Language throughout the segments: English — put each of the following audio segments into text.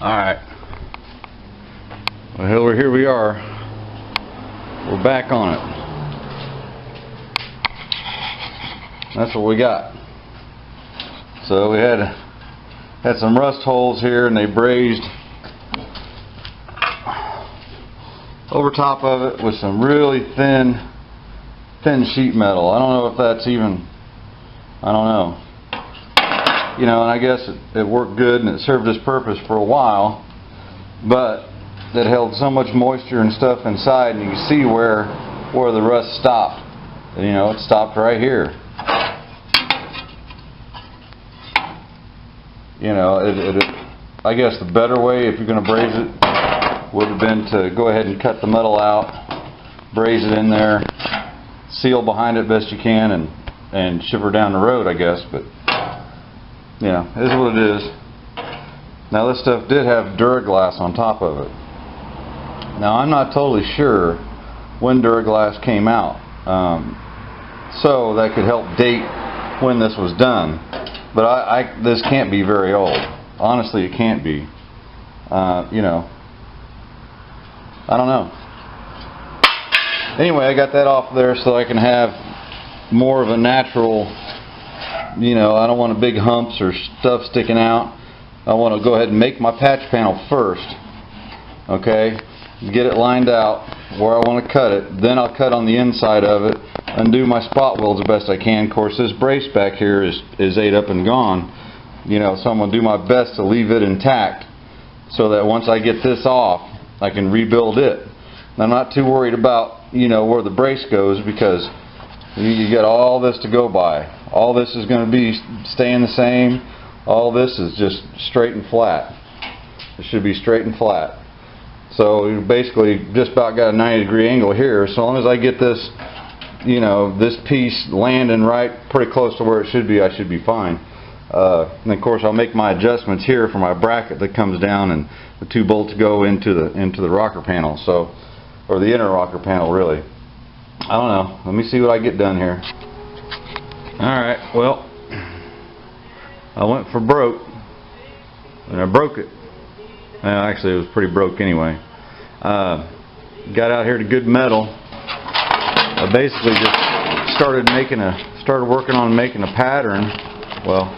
Alright. Well, here we are. We're back on it. That's what we got. So we had some rust holes here, and they brazed over top of it with some really thin sheet metal. I don't know if that's even, I don't know. You know, and I guess it worked good and it served its purpose for a while, but it held so much moisture and stuff inside, and you can see where the rust stopped. You know, it stopped right here. You know, I guess the better way, if you're going to braze it, would have been to go ahead and cut the metal out, braze it in there, seal behind it best you can, and ship her down the road, I guess. But yeah, it is what it is. Now, this stuff did have Duraglass on top of it. Now, I'm not totally sure when Duraglass came out, so that could help date when this was done. But this can't be very old. Honestly, it can't be. You know, I don't know. Anyway, I got that off there so I can have more of a natural, you know, I don't want big humps or stuff sticking out. I want to go ahead and make my patch panel first. Okay? Get it lined out where I want to cut it. Then I'll cut on the inside of it and do my spot welds the best I can. Of course, this brace back here is ate up and gone. You know, so I'm going to do my best to leave it intact so that once I get this off, I can rebuild it. And I'm not too worried about, you know, where the brace goes, because you got all this to go by. All this is going to be staying the same. All this is just straight and flat. It should be straight and flat. So you basically just about got a 90-degree angle here. So long as I get this, you know, this piece landing right pretty close to where it should be, I should be fine. And of course I'll make my adjustments here for my bracket that comes down, and the two bolts go into the rocker panel, so, or the inner rocker panel really. I don't know. Let me see what I get done here. Alright, well, I went for broke, and I broke it. Well, actually it was pretty broke anyway. Got out here to good metal. I basically just started working on making a pattern. Well,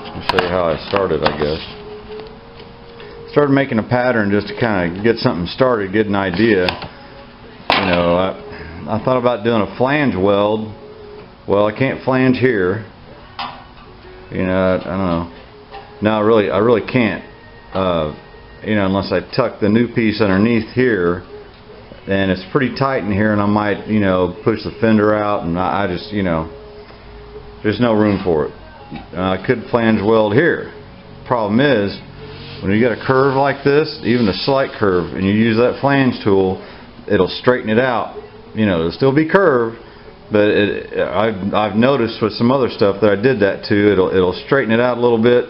let me show you how I started, I guess. Started making a pattern just to kind of get something started, get an idea. You know, I thought about doing a flange weld. Well, I can't flange here. You know, I don't know. No, I really can't. You know, unless I tuck the new piece underneath here, and it's pretty tight in here, and I might, you know, push the fender out, and I just, you know, there's no room for it. I could flange weld here. Problem is, when you get a curve like this, even a slight curve, and you use that flange tool, it'll straighten it out. You know, it'll still be curved, but I've noticed with some other stuff that I did that to. It'll straighten it out a little bit,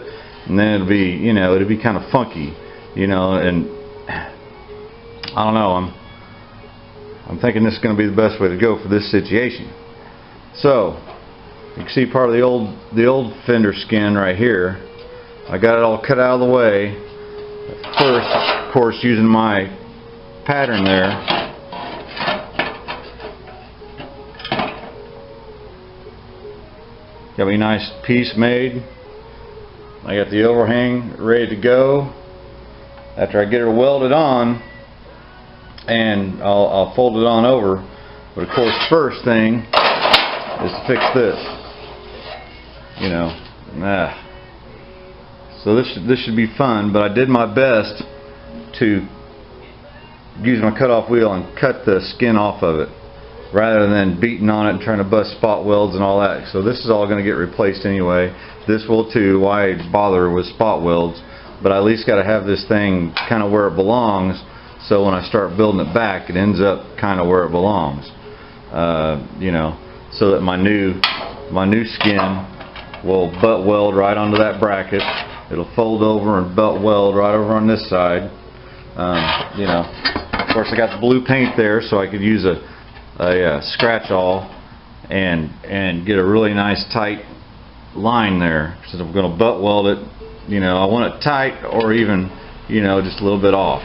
and then it'll be, you know, it'll be kind of funky, you know. And I don't know. I'm thinking this is going to be the best way to go for this situation. So you can see part of the old fender skin right here. I got it all cut out of the way. First, of course, using my pattern there. Got me a nice piece made. I got the overhang ready to go. After I get her welded on, and I'll fold it on over. But of course, first thing is to fix this. You know, so this should be fun. But I did my best to use my cutoff wheel and cut the skin off of it, rather than beating on it and trying to bust spot welds and all that. So this is all going to get replaced anyway. This will too. Why bother with spot welds? But I at least got to have this thing kind of where it belongs, so when I start building it back, it ends up kind of where it belongs. You know, so that my new skin will butt weld right onto that bracket. It'll fold over and butt weld right over on this side. You know, of course I got the blue paint there, so I could use a scratch awl and get a really nice tight line there. So I'm going to butt weld it You know, I want it tight or even, you know, just a little bit off.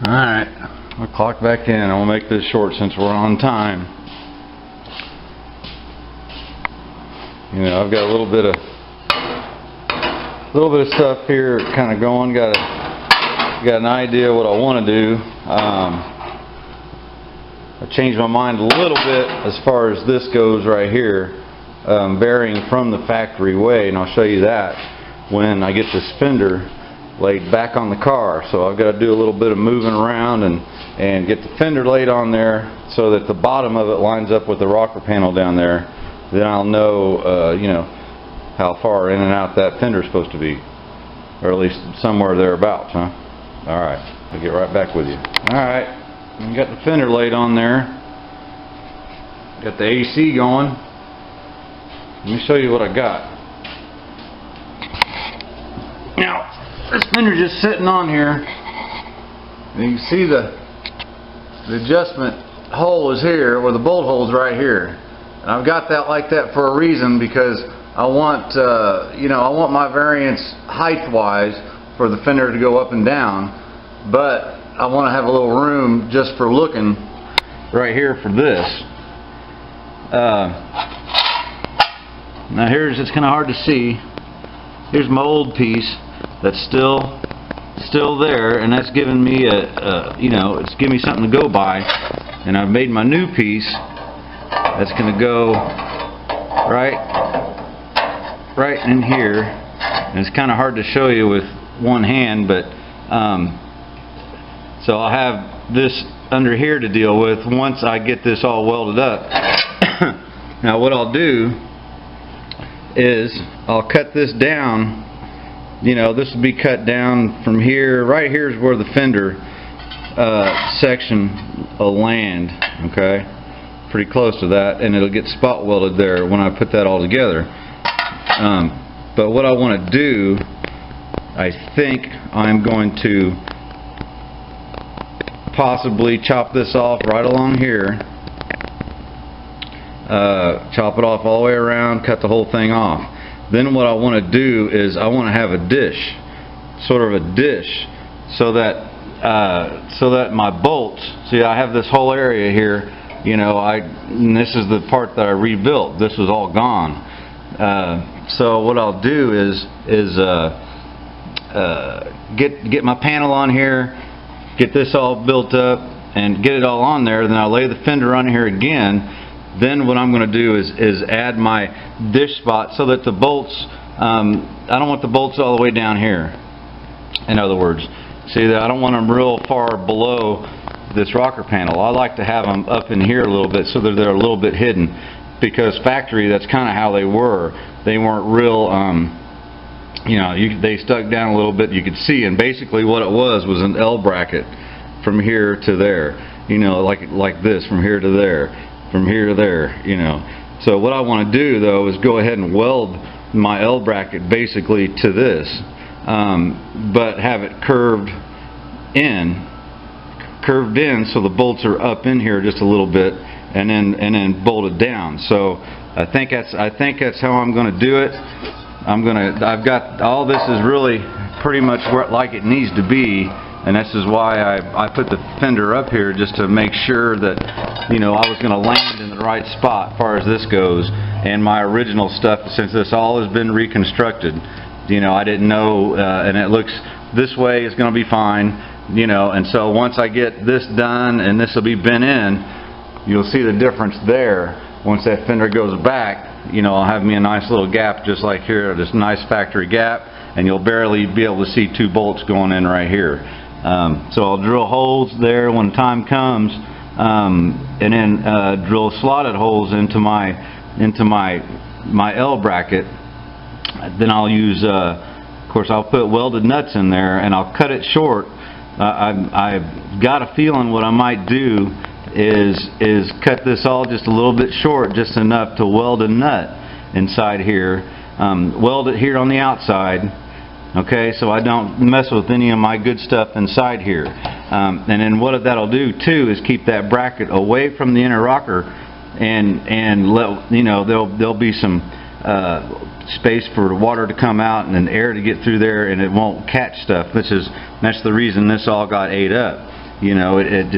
Alright, I'll clock back in. I'll make this short since we're on time. You know, I've got a little bit of stuff here kind of going. Got an idea what I want to do. I changed my mind a little bit as far as this goes right here, varying from the factory way, and I'll show you that when I get this fender laid back on the car. So I've got to do a little bit of moving around and get the fender laid on there so that the bottom of it lines up with the rocker panel down there. Then I'll know, you know, how far in and out that fender is supposed to be, or at least somewhere thereabouts, huh? All right, I'll get right back with you. All right, we got the fender laid on there. Got the AC going. Let me show you what I got. Now, this fender's just sitting on here. And you can see the adjustment hole is here, or the bolt hole is right here. And I've got that like that for a reason, because I want, you know, I want my variance height-wise for the fender to go up and down, but I want to have a little room just for looking right here for this. Now here's, it's kind of hard to see. Here's my old piece that's still there, and that's giving me you know, it's giving me something to go by. And I've made my new piece that's going to go right in here. And it's kind of hard to show you with one hand, but so I'll have this under here to deal with once I get this all welded up. Now what I'll do is I'll cut this down. You know, this will be cut down from here. Right here is where the fender section will land, okay? Pretty close to that, and it'll get spot welded there when I put that all together. But what I want to do, I think I'm going to possibly chop this off right along here, chop it off all the way around, cut the whole thing off. Then what I want to do is I want to have a dish, sort of a dish, so that my bolts, see, I have this whole area here, you know, and this is the part that I rebuilt. This was all gone. So what I'll do is get my panel on here, get this all built up, and get it all on there. Then I'll lay the fender on here again. Then what I'm going to do is add my dish spot so that the bolts, I don't want the bolts all the way down here. In other words, see that I don't want them real far below this rocker panel. I like to have them up in here a little bit so that they're a little bit hidden, because factory, that's kind of how they were. They weren't real, you know, they stuck down a little bit, you could see, and basically what it was an L bracket from here to there, you know, like this, from here to there, from here to there, you know. So what I want to do though is go ahead and weld my L bracket basically to this, but have it curved in so the bolts are up in here just a little bit, and then bolted down. So I think that's how I'm going to do it. I've got all this is really pretty much where like it needs to be, and this is why I put the fender up here, just to make sure that, you know, I was going to land in the right spot as far as this goes. And my original stuff, since this all has been reconstructed, you know, I didn't know, and it looks this way is going to be fine, you know. And so once I get this done and this will be bent in, you'll see the difference there. Once that fender goes back, you know, I'll have me a nice little gap just like here, this nice factory gap, and you'll barely be able to see two bolts going in right here. So I'll drill holes there when time comes, and then drill slotted holes into my L bracket. Then I'll use, of course, I'll put welded nuts in there, and I'll cut it short. I've got a feeling what I might do is cut this all just a little bit short, just enough to weld a nut, inside here. Weld it here on the outside, okay, so I don't mess with any of my good stuff inside here. And then what that'll do too is keep that bracket away from the inner rocker, and let you know there'll be some space for the water to come out and then air to get through there, and it won't catch stuff. That's the reason this all got ate up. You know, it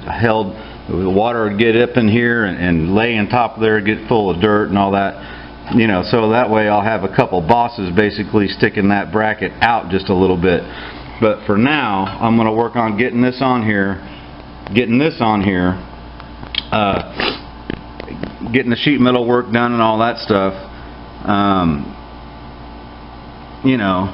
held, the water would get up in here and lay on top of there, get full of dirt and all that. You know, so that way I'll have a couple bosses basically sticking that bracket out just a little bit. But for now, I'm going to work on getting this on here, getting the sheet metal work done and all that stuff. You know,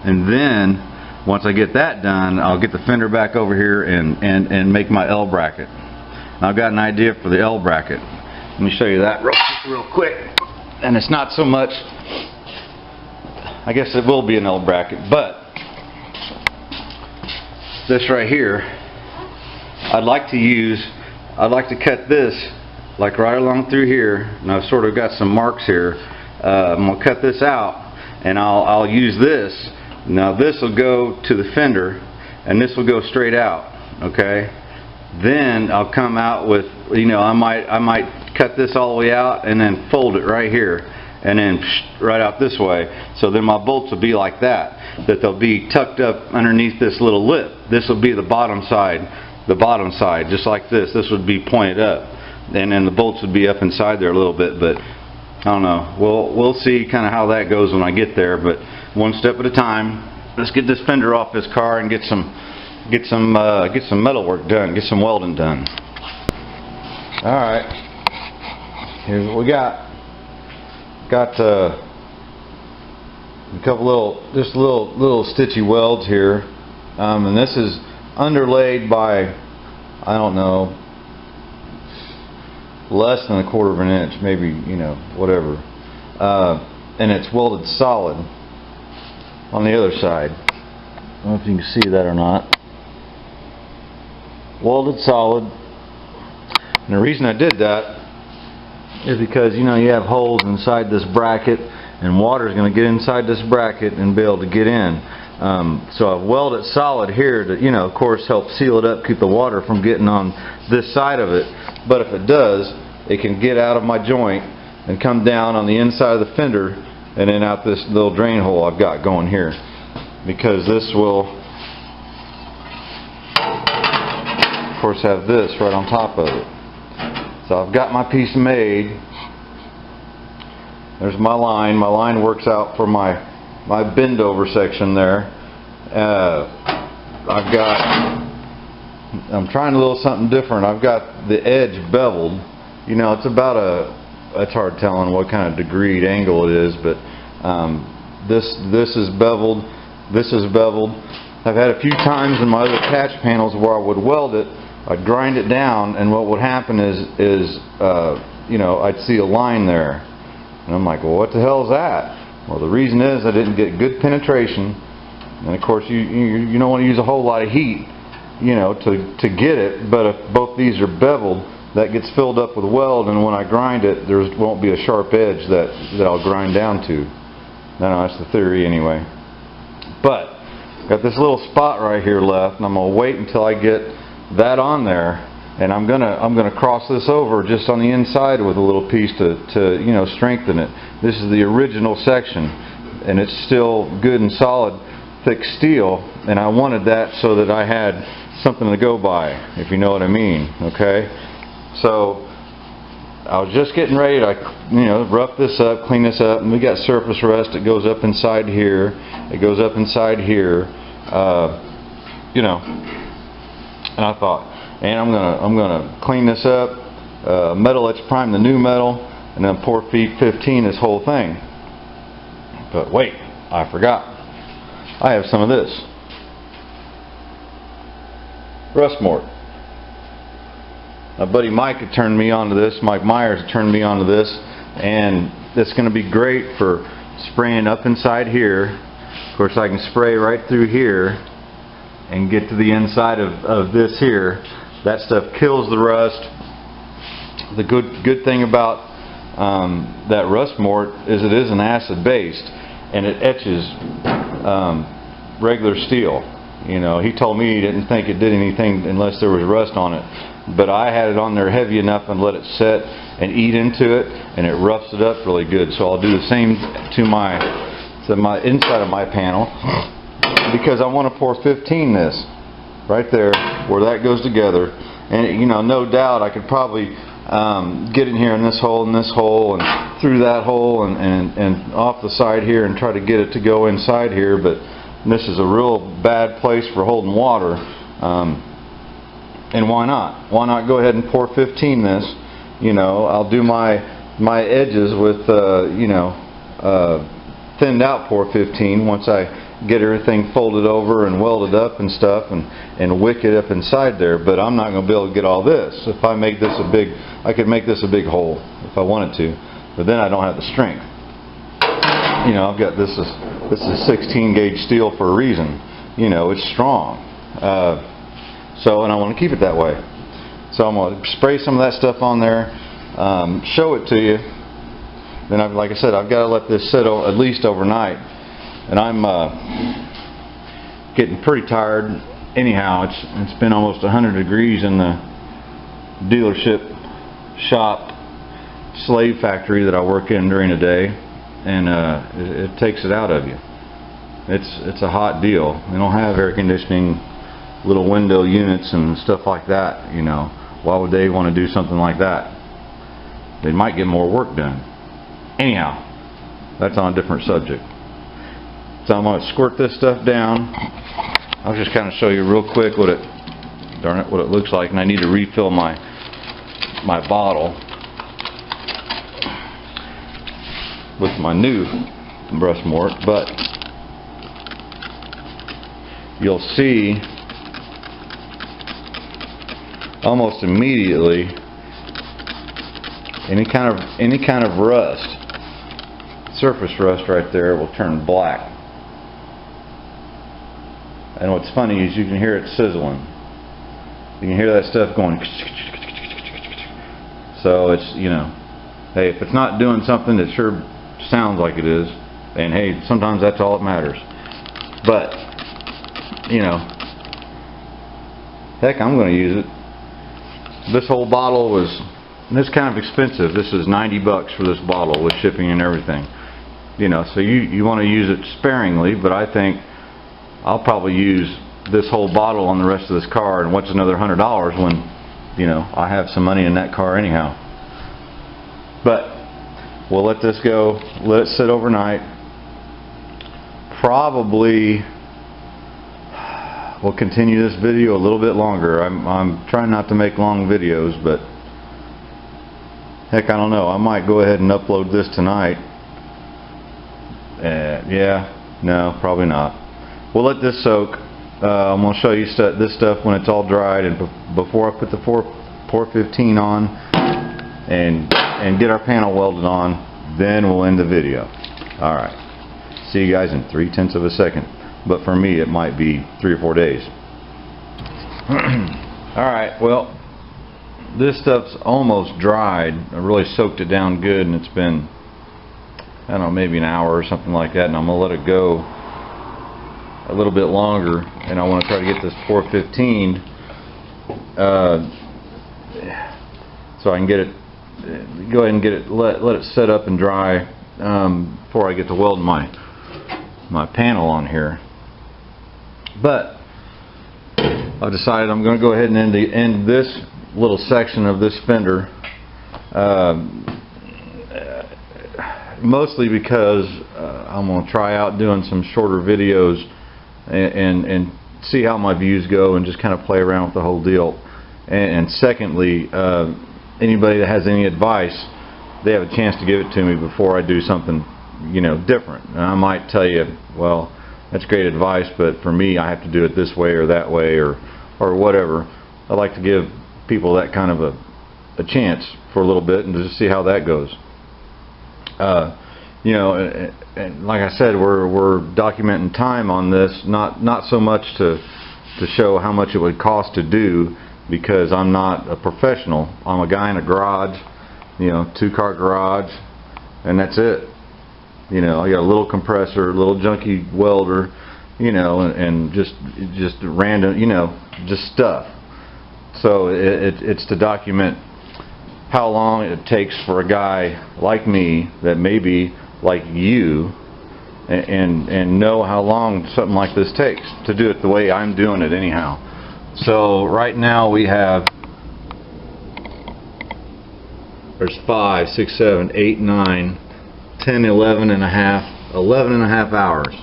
and then once I get that done, I'll get the fender back over here and make my L bracket. I've got an idea for the L bracket. Let me show you that real quick. And it's not so much, I guess it will be an L bracket, but this right here, I'd like to cut this like right along through here, and I've sort of got some marks here. I'm going to cut this out, and I'll use this. Now this will go to the fender, and this will go straight out, okay? Then I'll come out with, you know, I might cut this all the way out and then fold it right here, and then right out this way. So then my bolts will be like that they'll be tucked up underneath this little lip. This will be the bottom side, just like this. This would be pointed up, and then the bolts would be up inside there a little bit. But I don't know. We'll see kind of how that goes when I get there. But one step at a time. Let's get this fender off this car and get some metal work done, get some welding done. All right. Here's what we got. Got a couple little stitchy welds here, and this is underlaid by, I don't know, less than 1/4 of an inch, maybe, you know, whatever. And it's welded solid on the other side. I don't know if you can see that or not. Welded solid. And the reason I did that is because, you know, you have holes inside this bracket, and water is going to get inside this bracket and be able to get in. So I've welded it solid here to, you know, of course help seal it up, keep the water from getting on this side of it. But if it does, it can get out of my joint and come down on the inside of the fender and then out this little drain hole I've got going here, because this will, of course, have this right on top of it. So I've got my piece made. There's my line. My line works out for my bend over section there. I'm trying a little something different. I've got the edge beveled. You know, it's about it's hard telling what kind of degreed angle it is, but this is beveled. This is beveled. I've had a few times in my other patch panels where I would weld it. I'd grind it down, and what would happen is you know, I'd see a line there, and I'm like, well, what the hell is that? Well, the reason is I didn't get good penetration, and of course you don't want to use a whole lot of heat, you know, to get it. But if both these are beveled, that gets filled up with weld, and when I grind it, there won't be a sharp edge that I'll grind down to. No, that's the theory anyway. But got this little spot right here left, and I'm gonna wait until I get that on there, and I'm gonna cross this over just on the inside with a little piece to you know, strengthen it. This is the original section, and it's still good and solid, thick steel, and I wanted that so that I had something to go by, if you know what I mean. Okay, so I was just getting ready to, you know, rough this up, clean this up, and we got surface rust. It goes up inside here. It goes up inside here. You know. And I thought, and I'm gonna clean this up, metal etch prime the new metal, and then pour P15 this whole thing. But wait, I forgot. I have some of this rust mort. My buddy Mike had turned me onto this. Mike Myers had turned me onto this, and it's going to be great for spraying up inside here. Of course, I can spray right through here and get to the inside of this here. That stuff kills the rust. The good thing about that rust mort is it is an acid based, and it etches regular steel. You know, he told me he didn't think it did anything unless there was rust on it, but I had it on there heavy enough and let it set and eat into it, and it roughs it up really good. So I'll do the same to my inside of my panel, because I want to pour 15 this right there where that goes together. And you know, no doubt I could probably get in here in this hole and through that hole and off the side here and try to get it to go inside here, but this is a real bad place for holding water. And why not? Why not go ahead and pour 15 this? You know, I'll do my edges with thinned out pour 15 once I get everything folded over and welded up and stuff, and wick it up inside there. But I'm not going to be able to get all this. If I make this I could make this a big hole if I wanted to, but then I don't have the strength. You know, I've got this is 16 gauge steel for a reason. You know, it's strong. And I want to keep it that way. So I'm going to spray some of that stuff on there, show it to you. Then, like I said, I've got to let this sit at least overnight. And I'm getting pretty tired. Anyhow, it's been almost 100 degrees in the dealership shop slave factory that I work in during the day, and it takes it out of you. It's a hot deal. They don't have air conditioning, little window units and stuff like that. You know, why would they want to do something like that? They might get more work done. Anyhow, that's on a different subject. So I'm going to squirt this stuff down. I'll just kind of show you real quick what it looks like, and I need to refill my bottle with my new brush mort. But you'll see almost immediately any kind of rust, surface rust right there, will turn black. And what's funny is you can hear it sizzling. You can hear that stuff going. So it's, you know, hey, if it's not doing something, it sure sounds like it is. And hey, sometimes that's all that matters. But, you know, heck, I'm going to use it. This whole bottle was, this kind of expensive. This is 90 bucks for this bottle with shipping and everything. You know, so you want to use it sparingly, but I think I'll probably use this whole bottle on the rest of this car, and what's another $100 when, you know, I have some money in that car anyhow. But we'll let this go, let it sit overnight. Probably we'll continue this video a little bit longer. I'm trying not to make long videos, but heck, I don't know. I might go ahead and upload this tonight. Yeah, no, probably not. We'll let this soak. I'm going to show you this stuff when it's all dried, and before I put the pour 15 on and get our panel welded on, then we'll end the video. Alright. See you guys in 3/10 of a second. But for me, it might be 3 or 4 days. Alright, well, this stuff's almost dried. I really soaked it down good, and it's been, I don't know, maybe an hour or something like that, and I'm going to let it go a little bit longer, and I want to try to get this pour 15 so I can get it, go ahead and get it, let it set up and dry before I get to welding my panel on here. But I've decided I'm going to go ahead and end this little section of this fender, mostly because I'm going to try out doing some shorter videos and see how my views go, and just kind of play around with the whole deal. And secondly, anybody that has any advice, they have a chance to give it to me before I do something, you know, different. And I might tell you, well, that's great advice, but for me, I have to do it this way or that way, or whatever. I like to give people that kind of a chance for a little bit and just see how that goes. You know, and like I said, we're documenting time on this, not so much to show how much it would cost to do, because I'm not a professional. I'm a guy in a garage, you know, 2-car garage, and that's it. You know, I got a little compressor, a little junky welder, you know, and just random, you know, just stuff. So it's to document how long it takes for a guy like me, that may be like you, and know how long something like this takes to do it the way I'm doing it anyhow. So right now we have, there's 5, 6, 7, 8, 9, 10, 11 and a half hours,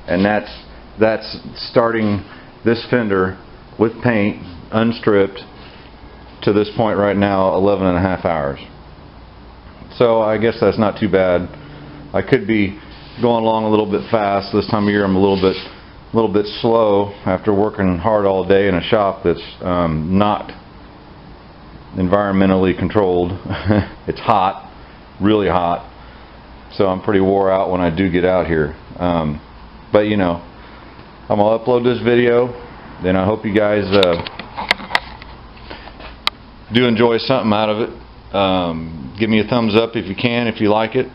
and that's starting this fender with paint unstripped to this point right now, 11 and a half hours. So I guess that's not too bad. I could be going along a little bit fast. This time of year I'm a little bit slow after working hard all day in a shop that's not environmentally controlled. It's hot, really hot, so I'm pretty wore out when I do get out here. But you know, I'm gonna upload this video, and I hope you guys do enjoy something out of it. Give me a thumbs up if you can, if you like it.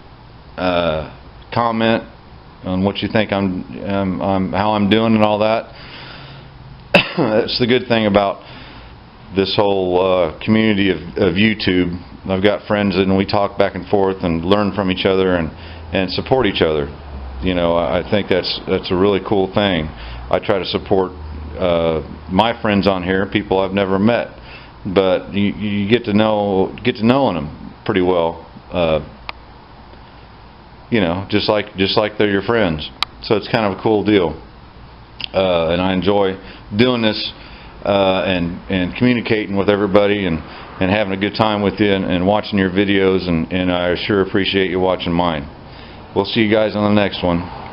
Comment on what you think how I'm doing and all that. That's the good thing about this whole community of YouTube. I've got friends, and we talk back and forth and learn from each other and support each other. You know, I think that's a really cool thing. I try to support my friends on here, people I've never met, but you get to knowing them pretty well. You know, just like they're your friends. So it's kind of a cool deal, and I enjoy doing this and communicating with everybody and having a good time with you and watching your videos, and I sure appreciate you watching mine. We'll see you guys on the next one.